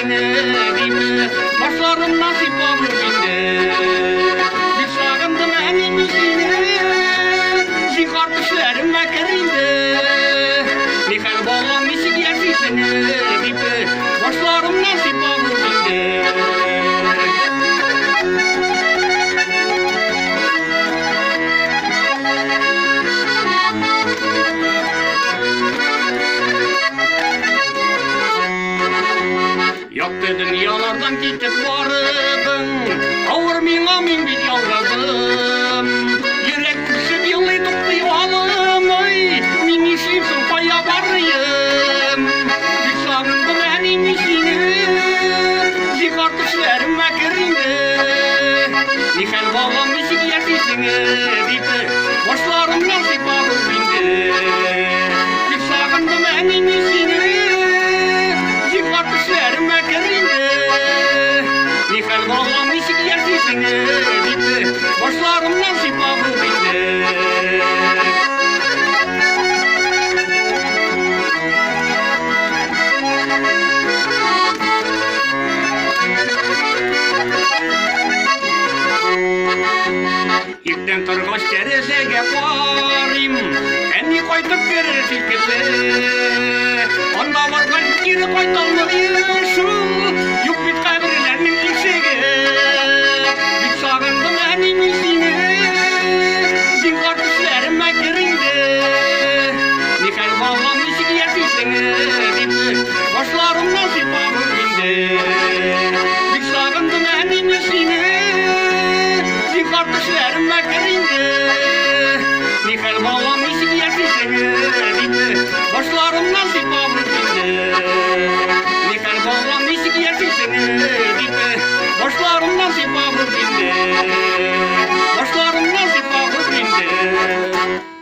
seni deyip başlarım nasip olur binde. Bir sağındım enim seni, zin kardeşlerim mekerinde. Mikal bağlam misik yersin seni deyip başlarım nasip olur binde. Yaktı dünyalardan gittik vardım, ağır min bir yalvardım. Yürek düşüp yılı tuttu alım, ay min işimsin paya varayım. Bir sağındım enim işini, zin kardeşlerim mekerinde. Mikal bağlam misik yersin deyip başlarım nasip olur binde. Bir sağındım enim işini, zin kardeşlerim mekerinde. Mikal bağlam misik yersin deyip başlarım nasip olur binde. İpten tırgıç teresege varayım, beni koytup verir silkese. Onda vargan geri koytalmalıyışım, yuk bit kaybırlarının ilsege. Bit sağındım enim isine, zin kardeşlerim mekerinde. Mikal bağlam isik yersin deyip başlarım nasip olur binde. Bit sağındım enim isine, zin kardeşlerim mekerinde. Mikal bağlam isik yersin deyip başlarım nasip olur binde. Mikal bağlam isik yersin deyip başlarım nasip olur binde.